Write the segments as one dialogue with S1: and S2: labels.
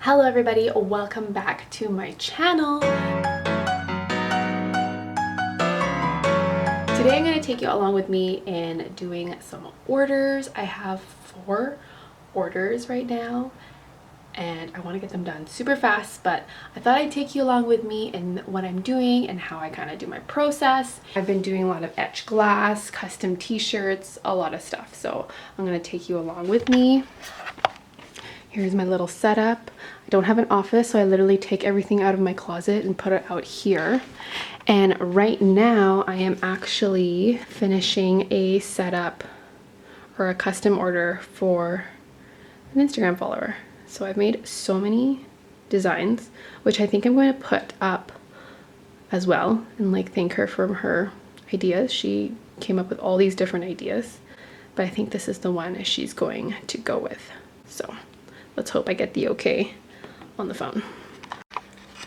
S1: Hello everybody, welcome back to my channel. Today I'm going to take you along with me in doing some orders. I have 4 orders right now and I want to get them done super fast, but I thought I'd take you along with me in what I'm doing and how I kind of do my process. I've been doing a lot of etched glass, custom t-shirts, a lot of stuff, so I'm going to take you along with me. Here's my little setup. I don't have an office, so I literally take everything out of my closet and put it out here. And right now I am actually finishing a setup or a custom order for an Instagram follower. So I've made so many designs, which I think I'm going to put up as well and like thank her for her ideas. She came up with all these different ideas, but I think this is the one she's going to go with. So let's hope I get the okay on the phone.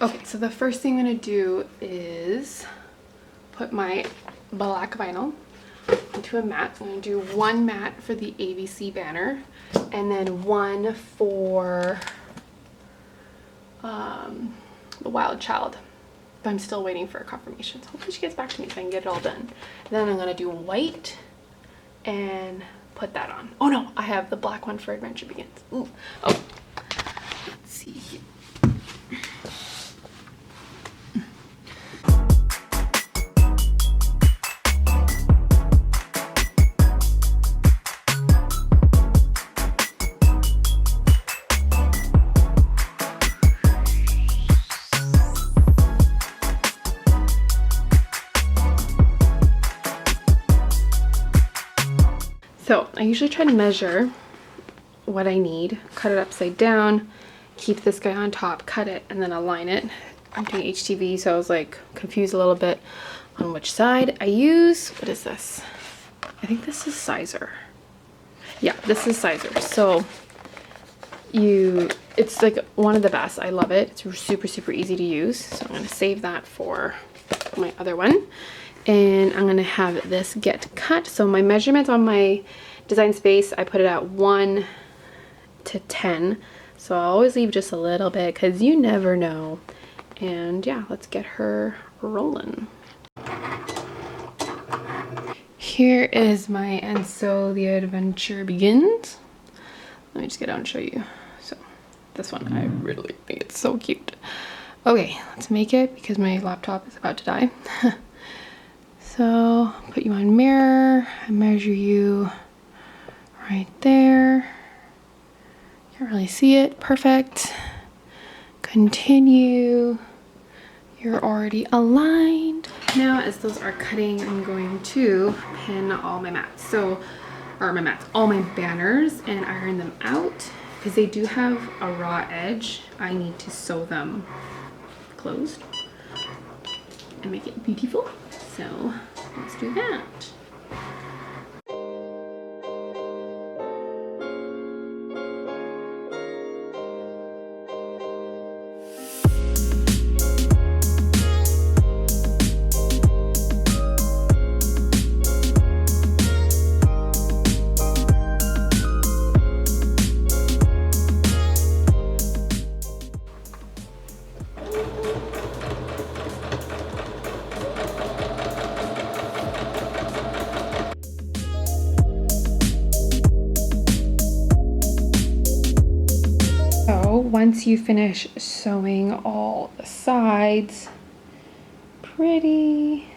S1: Okay, so the first thing I'm gonna do is put my black vinyl into a mat. I'm gonna do 1 mat for the ABC banner and then 1 for the Wild Child. But I'm still waiting for a confirmation. So hopefully she gets back to me so I can get it all done. Then I'm gonna do white and put that on. Oh no, I have the black one for Adventure Begins. Ooh. Oh, let's see here. So I usually try to measure what I need, cut it upside down, keep this guy on top, cut it, and then align it. I'm doing HTV, so I was like confused a little bit on which side I use. What is this? I think this is Sizer. Yeah, this is Sizer. So it's like one of the best. I love it. It's super easy to use. So I'm gonna save that for my other one. And I'm gonna have this get cut. So my measurements on my design space, I put it at 1 to 10. So I always leave just a little bit because you never know. And yeah, let's get her rolling. Here is my And So the Adventure Begins. Let me just get out and show you. So this one, I really think it's so cute. Okay, let's make it because my laptop is about to die. So put you on mirror, I measure you right there. Can't really see it, perfect. Continue, you're already aligned. Now as those are cutting, I'm going to pin all my mats. All my banners and iron them out because they do have a raw edge. I need to sew them closed and make it beautiful. So let's do that. Once you finish sewing all the sides, pretty,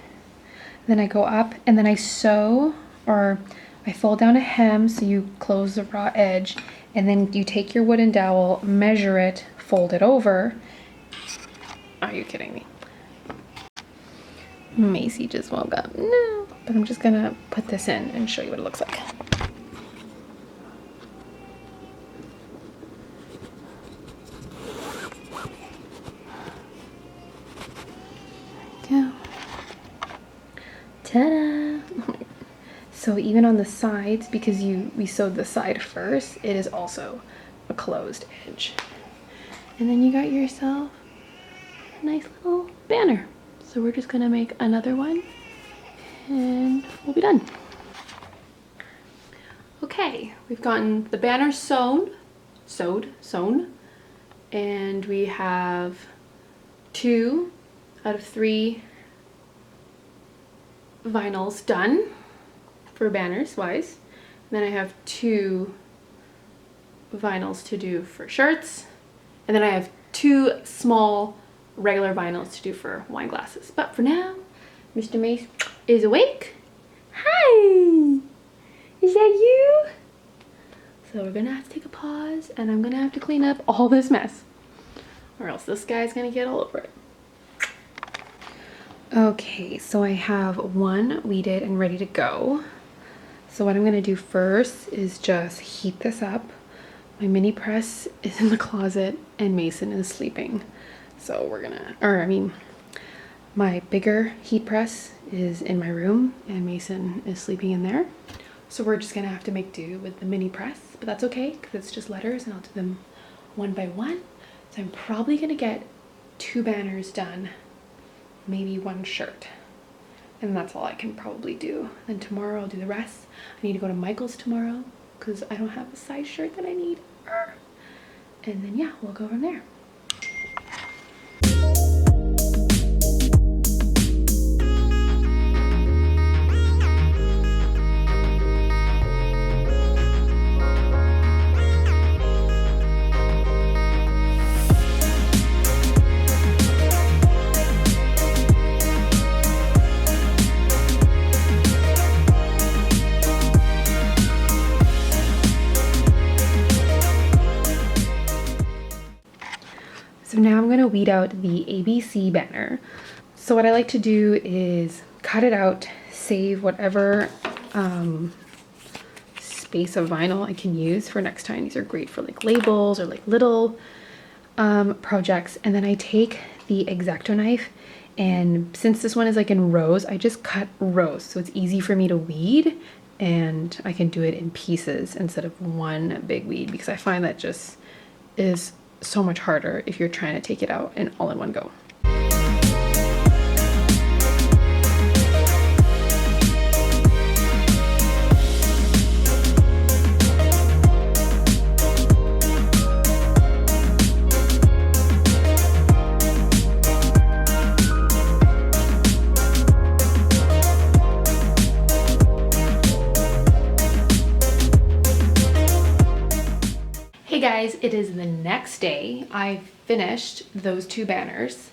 S1: then I go up and then I sew, or I fold down a hem so you close the raw edge, and then you take your wooden dowel, measure it, fold it over. Are you kidding me? Macy just woke up. No, but I'm just gonna put this in and show you what it looks like. Ta-da! So even on the sides, because we sewed the side first, it is also a closed edge. And then you got yourself a nice little banner. So we're just gonna make another one and we'll be done. Okay, we've gotten the banner sewn, and we have 2 out of 3 vinyls done for banners wise. And then I have 2 vinyls to do for shirts, and then I have 2 small regular vinyls to do for wine glasses. But for now, Mr. Mase is awake. Hi! Is that you? So we're gonna have to take a pause, and I'm gonna have to clean up all this mess, or else this guy's gonna get all over it. Okay, so I have one weeded and ready to go. So what I'm gonna do first is just heat this up. My mini press is in the closet and Mason is sleeping. So we're gonna, my bigger heat press is in my room and Mason is sleeping in there. So we're just gonna have to make do with the mini press, but that's okay because it's just letters and I'll do them one by one. So I'm probably gonna get 2 banners done, maybe 1 shirt. And that's all I can probably do. Then tomorrow I'll do the rest. I need to go to Michael's tomorrow because I don't have a size shirt that I need. And then yeah, we'll go from there. So now I'm gonna weed out the ABC banner. So what I like to do is cut it out, save whatever space of vinyl I can use for next time. These are great for like labels or like little projects. And then I take the X-Acto knife, and since this one is like in rows, I just cut rows. So it's easy for me to weed, and I can do it in pieces instead of one big weed, because I find that just is so much harder if you're trying to take it out and all in one go. Hey guys, it is the next day. I finished those 2 banners,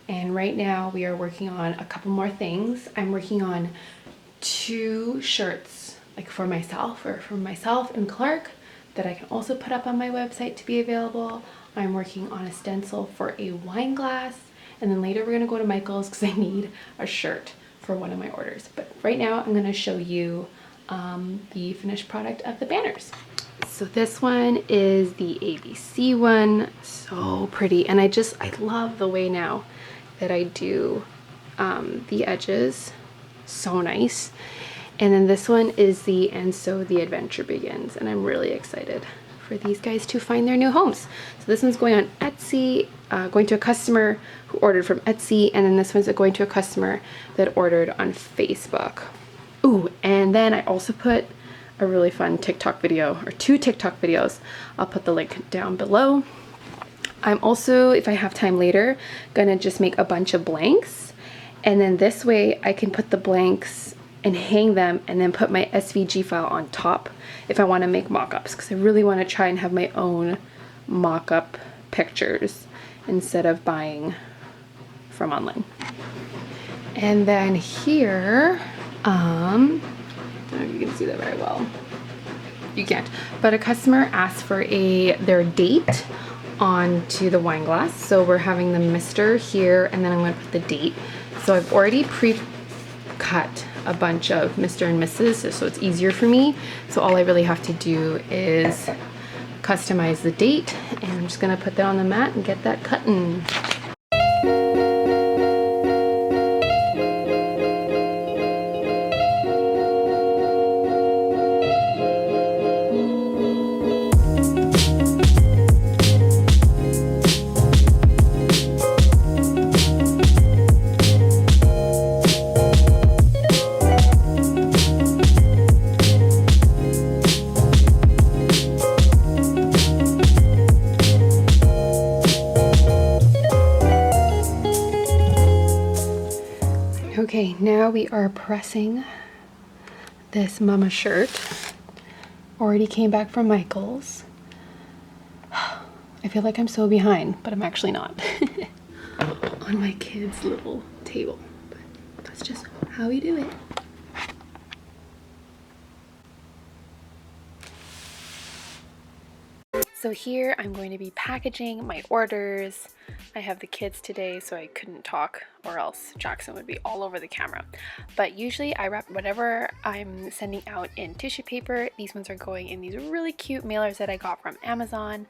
S1: and right now we are working on a couple more things. I'm working on 2 shirts, like for myself and Clark, that I can also put up on my website to be available. I'm working on a stencil for a wine glass, and then later we're gonna go to Michael's because I need a shirt for one of my orders. But right now I'm gonna show you the finished product of the banners. So this one is the ABC one, so pretty. And I love the way now that I do the edges, so nice. And then this one is the And So the Adventure Begins, and I'm really excited for these guys to find their new homes. So this one's going on Etsy, going to a customer who ordered from Etsy, and then this one's going to a customer that ordered on Facebook. Ooh, and then I also put a really fun TikTok video, or 2 TikTok videos. I'll put the link down below. I'm also, if I have time later, gonna just make a bunch of blanks, and then this way I can put the blanks and hang them and then put my SVG file on top if I want to make mock-ups, because I really want to try and have my own mock-up pictures instead of buying from online. And then here, I don't know if you can see that very well. You can't. But a customer asked for their date onto the wine glass. So we're having the Mr. here, and then I'm going to put the date. So I've already pre-cut a bunch of Mr. and Mrs. so it's easier for me. So all I really have to do is customize the date, and I'm just going to put that on the mat and get that cutting. Okay, now we are pressing this mama shirt. Already came back from Michael's. I feel like I'm so behind, but I'm actually not. On my kids' little table, but that's just how we do it. So here I'm going to be packaging my orders. I have the kids today, so I couldn't talk, or else Jackson would be all over the camera. But usually I wrap whatever I'm sending out in tissue paper. These ones are going in these really cute mailers that I got from Amazon.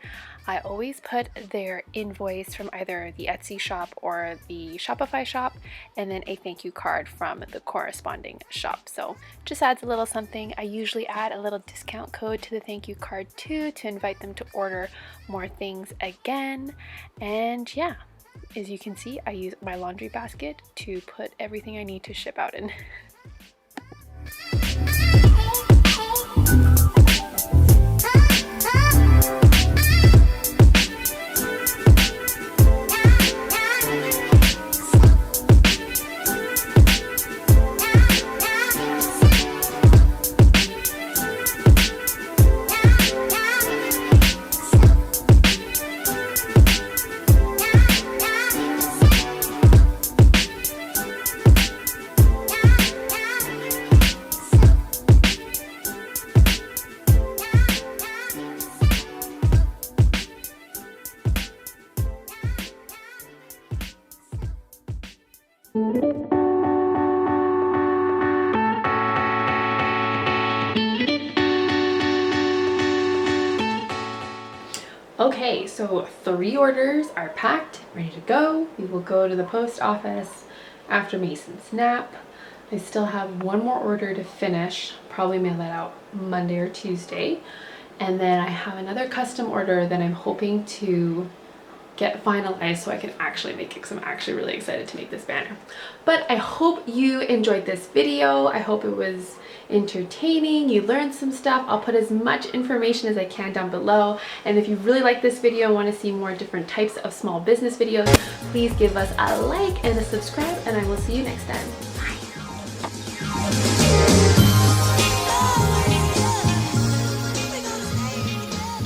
S1: I always put their invoice from either the Etsy shop or the Shopify shop, and then a thank you card from the corresponding shop. So just adds a little something. I usually add a little discount code to the thank you card too, to invite them to order more things again. And yeah, as you can see, I use my laundry basket to put everything I need to ship out in. Okay, so 3 orders are packed, ready to go. We will go to the post office after Mason's nap. I still have 1 more order to finish, probably mail that out Monday or Tuesday. And then I have another custom order that I'm hoping to get finalized so I can actually make it, because I'm actually really excited to make this banner. But I hope you enjoyed this video. I hope it was entertaining, you learned some stuff. I'll put as much information as I can down below, and if you really like this video and want to see more different types of small business videos, please give us a like and a subscribe, and I will see you next time. Bye.